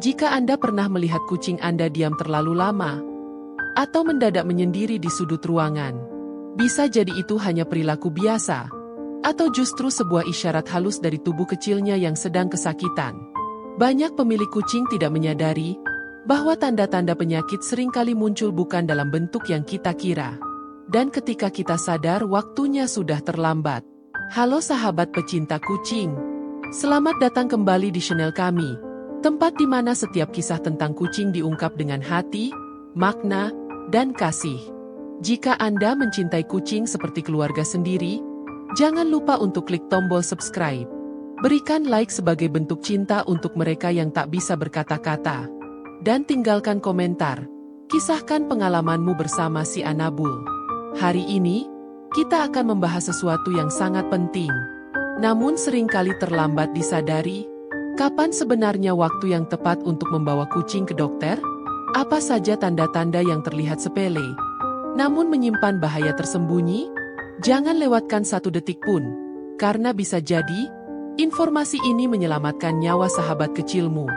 Jika Anda pernah melihat kucing Anda diam terlalu lama, atau mendadak menyendiri di sudut ruangan, bisa jadi itu hanya perilaku biasa, atau justru sebuah isyarat halus dari tubuh kecilnya yang sedang kesakitan. Banyak pemilik kucing tidak menyadari bahwa tanda-tanda penyakit seringkali muncul bukan dalam bentuk yang kita kira. Dan ketika kita sadar, waktunya sudah terlambat. Halo sahabat pecinta kucing. Selamat datang kembali di channel kami, tempat di mana setiap kisah tentang kucing diungkap dengan hati, makna, dan kasih. Jika Anda mencintai kucing seperti keluarga sendiri, jangan lupa untuk klik tombol subscribe. Berikan like sebagai bentuk cinta untuk mereka yang tak bisa berkata-kata. Dan tinggalkan komentar. Kisahkan pengalamanmu bersama si Anabul. Hari ini, kita akan membahas sesuatu yang sangat penting. Namun seringkali terlambat disadari. Kapan sebenarnya waktu yang tepat untuk membawa kucing ke dokter? Apa saja tanda-tanda yang terlihat sepele, namun menyimpan bahaya tersembunyi? Jangan lewatkan satu detik pun, karena bisa jadi informasi ini menyelamatkan nyawa sahabat kecilmu.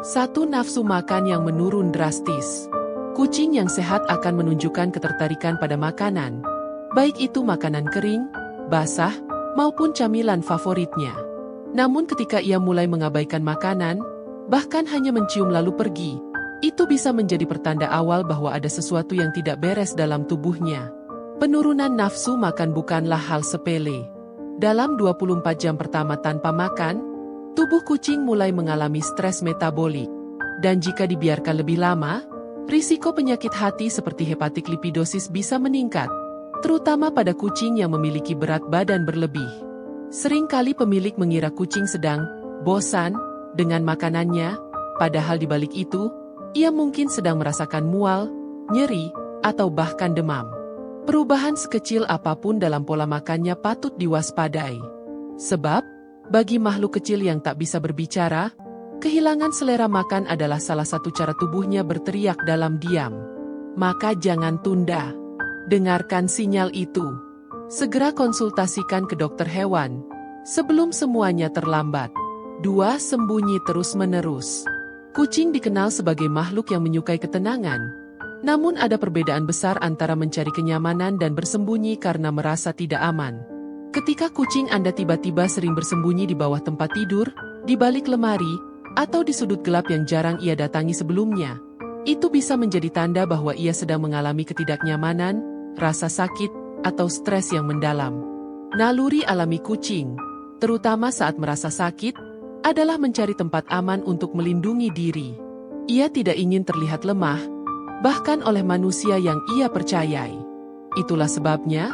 1. Nafsu makan yang menurun drastis. Kucing yang sehat akan menunjukkan ketertarikan pada makanan, baik itu makanan kering, basah, maupun camilan favoritnya. Namun ketika ia mulai mengabaikan makanan, bahkan hanya mencium lalu pergi, itu bisa menjadi pertanda awal bahwa ada sesuatu yang tidak beres dalam tubuhnya. Penurunan nafsu makan bukanlah hal sepele. Dalam 24 jam pertama tanpa makan, tubuh kucing mulai mengalami stres metabolik. Dan jika dibiarkan lebih lama, risiko penyakit hati seperti hepatik lipidosis bisa meningkat, terutama pada kucing yang memiliki berat badan berlebih. Seringkali pemilik mengira kucing sedang bosan dengan makanannya, padahal di balik itu, ia mungkin sedang merasakan mual, nyeri, atau bahkan demam. Perubahan sekecil apapun dalam pola makannya patut diwaspadai. Sebab, bagi makhluk kecil yang tak bisa berbicara, kehilangan selera makan adalah salah satu cara tubuhnya berteriak dalam diam. Maka jangan tunda. Dengarkan sinyal itu. Segera konsultasikan ke dokter hewan sebelum semuanya terlambat. 2. Sembunyi terus-menerus. Kucing dikenal sebagai makhluk yang menyukai ketenangan. Namun ada perbedaan besar antara mencari kenyamanan dan bersembunyi karena merasa tidak aman. Ketika kucing Anda tiba-tiba sering bersembunyi di bawah tempat tidur, di balik lemari, atau di sudut gelap yang jarang ia datangi sebelumnya, itu bisa menjadi tanda bahwa ia sedang mengalami ketidaknyamanan, rasa sakit, atau stres yang mendalam. Naluri alami kucing, terutama saat merasa sakit, adalah mencari tempat aman untuk melindungi diri. Ia tidak ingin terlihat lemah, bahkan oleh manusia yang ia percayai. Itulah sebabnya,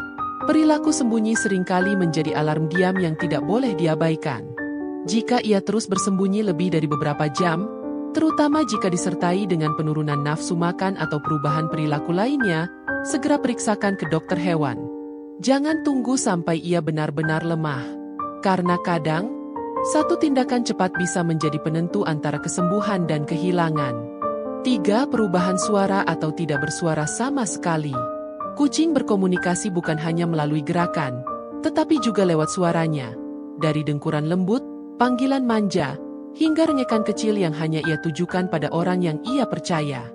perilaku sembunyi seringkali menjadi alarm diam yang tidak boleh diabaikan. Jika ia terus bersembunyi lebih dari beberapa jam, terutama jika disertai dengan penurunan nafsu makan atau perubahan perilaku lainnya, segera periksakan ke dokter hewan. Jangan tunggu sampai ia benar-benar lemah. Karena kadang, satu tindakan cepat bisa menjadi penentu antara kesembuhan dan kehilangan. 3. Perubahan suara atau tidak bersuara sama sekali. Kucing berkomunikasi bukan hanya melalui gerakan, tetapi juga lewat suaranya. Dari dengkuran lembut, panggilan manja, hingga rengekan kecil yang hanya ia tujukan pada orang yang ia percaya.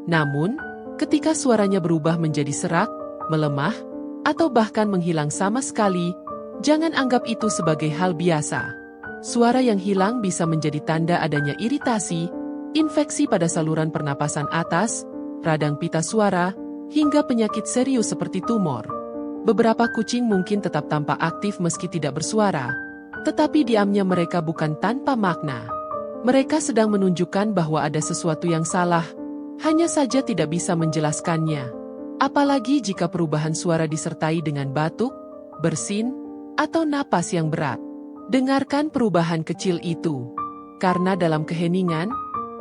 Namun, ketika suaranya berubah menjadi serak, melemah, atau bahkan menghilang sama sekali, jangan anggap itu sebagai hal biasa. Suara yang hilang bisa menjadi tanda adanya iritasi, infeksi pada saluran pernapasan atas, radang pita suara, hingga penyakit serius seperti tumor. Beberapa kucing mungkin tetap tampak aktif meski tidak bersuara, tetapi diamnya mereka bukan tanpa makna. Mereka sedang menunjukkan bahwa ada sesuatu yang salah, hanya saja tidak bisa menjelaskannya. Apalagi jika perubahan suara disertai dengan batuk, bersin, atau napas yang berat. Dengarkan perubahan kecil itu. Karena dalam keheningan,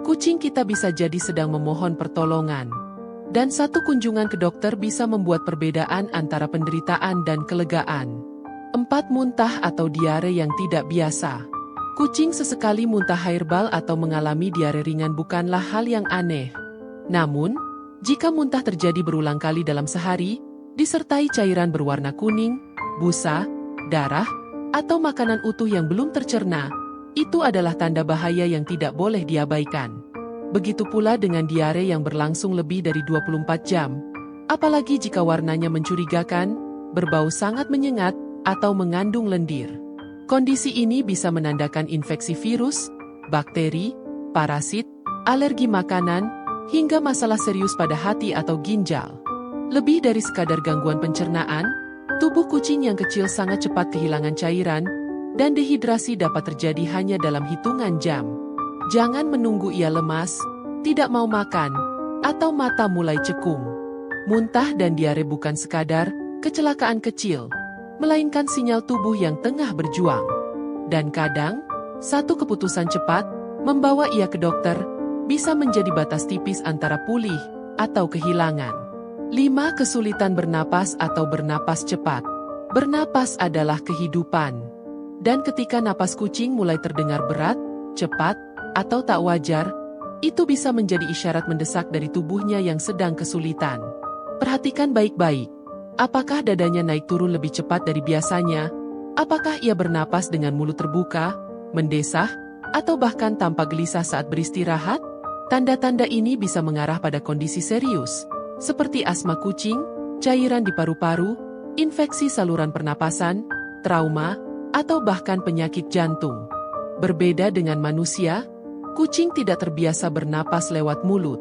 kucing kita bisa jadi sedang memohon pertolongan. Dan satu kunjungan ke dokter bisa membuat perbedaan antara penderitaan dan kelegaan. 4. Muntah atau diare yang tidak biasa. Kucing sesekali muntah air bal atau mengalami diare ringan bukanlah hal yang aneh. Namun, jika muntah terjadi berulang kali dalam sehari, disertai cairan berwarna kuning, busa, darah, atau makanan utuh yang belum tercerna, itu adalah tanda bahaya yang tidak boleh diabaikan. Begitu pula dengan diare yang berlangsung lebih dari 24 jam. Apalagi jika warnanya mencurigakan, berbau sangat menyengat, atau mengandung lendir. Kondisi ini bisa menandakan infeksi virus, bakteri, parasit, alergi makanan, hingga masalah serius pada hati atau ginjal. Lebih dari sekadar gangguan pencernaan, tubuh kucing yang kecil sangat cepat kehilangan cairan, dan dehidrasi dapat terjadi hanya dalam hitungan jam. Jangan menunggu ia lemas, tidak mau makan, atau mata mulai cekung. Muntah dan diare bukan sekadar kecelakaan kecil, melainkan sinyal tubuh yang tengah berjuang. Dan kadang, satu keputusan cepat, membawa ia ke dokter, bisa menjadi batas tipis antara pulih atau kehilangan. 5. Kesulitan bernapas atau bernapas cepat. Bernapas adalah kehidupan. Dan ketika napas kucing mulai terdengar berat, cepat, atau tak wajar, itu bisa menjadi isyarat mendesak dari tubuhnya yang sedang kesulitan. Perhatikan baik-baik. Apakah dadanya naik turun lebih cepat dari biasanya? Apakah ia bernapas dengan mulut terbuka, mendesah, atau bahkan tanpa gelisah saat beristirahat? Tanda-tanda ini bisa mengarah pada kondisi serius, seperti asma kucing, cairan di paru-paru, infeksi saluran pernapasan, trauma, atau bahkan penyakit jantung. Berbeda dengan manusia, kucing tidak terbiasa bernapas lewat mulut.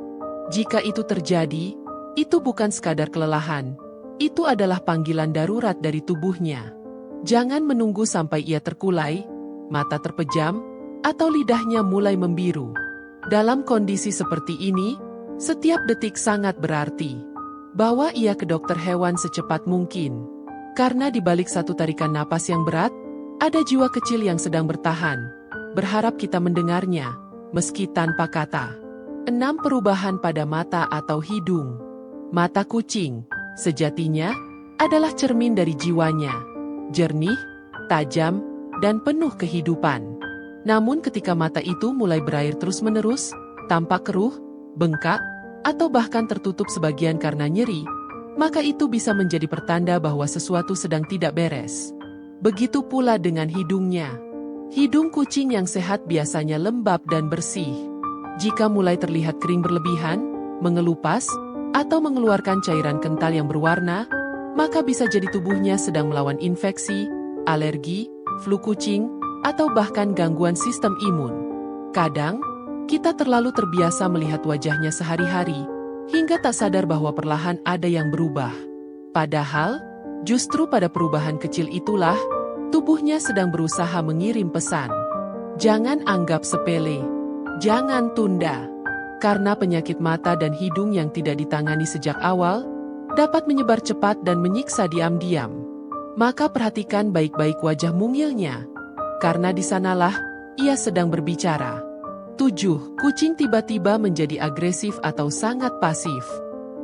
Jika itu terjadi, itu bukan sekadar kelelahan. Itu adalah panggilan darurat dari tubuhnya. Jangan menunggu sampai ia terkulai, mata terpejam, atau lidahnya mulai membiru. Dalam kondisi seperti ini, setiap detik sangat berarti. Bawa ia ke dokter hewan secepat mungkin. Karena di balik satu tarikan napas yang berat, ada jiwa kecil yang sedang bertahan. Berharap kita mendengarnya, meski tanpa kata. 6. Perubahan pada mata atau hidung. Mata kucing, sejatinya, adalah cermin dari jiwanya. Jernih, tajam, dan penuh kehidupan. Namun ketika mata itu mulai berair terus-menerus, tampak keruh, bengkak, atau bahkan tertutup sebagian karena nyeri, maka itu bisa menjadi pertanda bahwa sesuatu sedang tidak beres. Begitu pula dengan hidungnya. Hidung kucing yang sehat biasanya lembab dan bersih. Jika mulai terlihat kering berlebihan, mengelupas, atau mengeluarkan cairan kental yang berwarna, maka bisa jadi tubuhnya sedang melawan infeksi, alergi, flu kucing, atau bahkan gangguan sistem imun. Kadang, kita terlalu terbiasa melihat wajahnya sehari-hari, hingga tak sadar bahwa perlahan ada yang berubah. Padahal, justru pada perubahan kecil itulah, tubuhnya sedang berusaha mengirim pesan. Jangan anggap sepele. Jangan tunda. Karena penyakit mata dan hidung yang tidak ditangani sejak awal, dapat menyebar cepat dan menyiksa diam-diam. Maka perhatikan baik-baik wajah mungilnya. Karena di sanalah, ia sedang berbicara. 7. Kucing tiba-tiba menjadi agresif atau sangat pasif.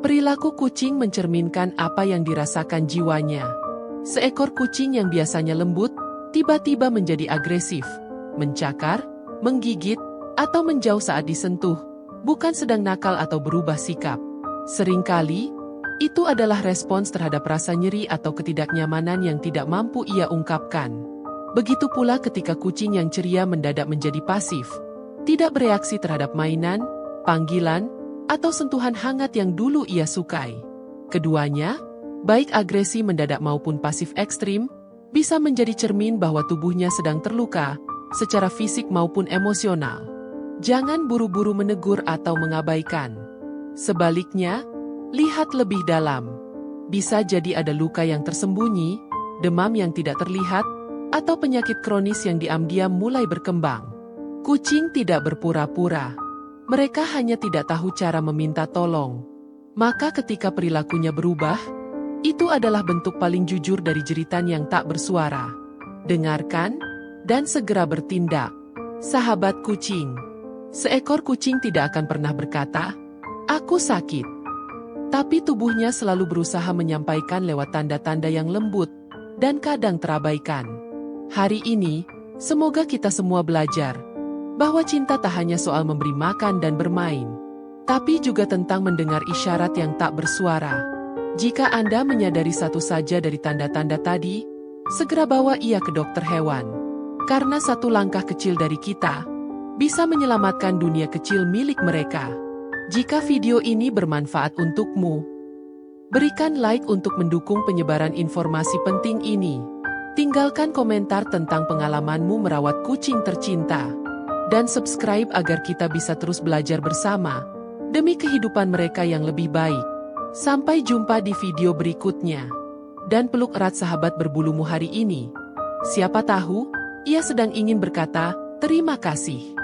Perilaku kucing mencerminkan apa yang dirasakan jiwanya. Seekor kucing yang biasanya lembut, tiba-tiba menjadi agresif, mencakar, menggigit, atau menjauh saat disentuh, bukan sedang nakal atau berubah sikap. Seringkali, itu adalah respons terhadap rasa nyeri atau ketidaknyamanan yang tidak mampu ia ungkapkan. Begitu pula ketika kucing yang ceria mendadak menjadi pasif, tidak bereaksi terhadap mainan, panggilan, atau sentuhan hangat yang dulu ia sukai. Keduanya, baik agresi mendadak maupun pasif ekstrim, bisa menjadi cermin bahwa tubuhnya sedang terluka, secara fisik maupun emosional. Jangan buru-buru menegur atau mengabaikan. Sebaliknya, lihat lebih dalam. Bisa jadi ada luka yang tersembunyi, demam yang tidak terlihat, atau penyakit kronis yang diam-diam mulai berkembang. Kucing tidak berpura-pura. Mereka hanya tidak tahu cara meminta tolong. Maka ketika perilakunya berubah, itu adalah bentuk paling jujur dari jeritan yang tak bersuara. Dengarkan, dan segera bertindak. Sahabat kucing. Seekor kucing tidak akan pernah berkata, "Aku sakit." Tapi tubuhnya selalu berusaha menyampaikan lewat tanda-tanda yang lembut, dan kadang terabaikan. Hari ini, semoga kita semua belajar bahwa cinta tak hanya soal memberi makan dan bermain, tapi juga tentang mendengar isyarat yang tak bersuara. Jika Anda menyadari satu saja dari tanda-tanda tadi, segera bawa ia ke dokter hewan. Karena satu langkah kecil dari kita, bisa menyelamatkan dunia kecil milik mereka. Jika video ini bermanfaat untukmu, berikan like untuk mendukung penyebaran informasi penting ini. Tinggalkan komentar tentang pengalamanmu merawat kucing tercinta. Dan subscribe agar kita bisa terus belajar bersama, demi kehidupan mereka yang lebih baik. Sampai jumpa di video berikutnya. Dan peluk erat sahabat berbulumu hari ini. Siapa tahu, ia sedang ingin berkata, terima kasih.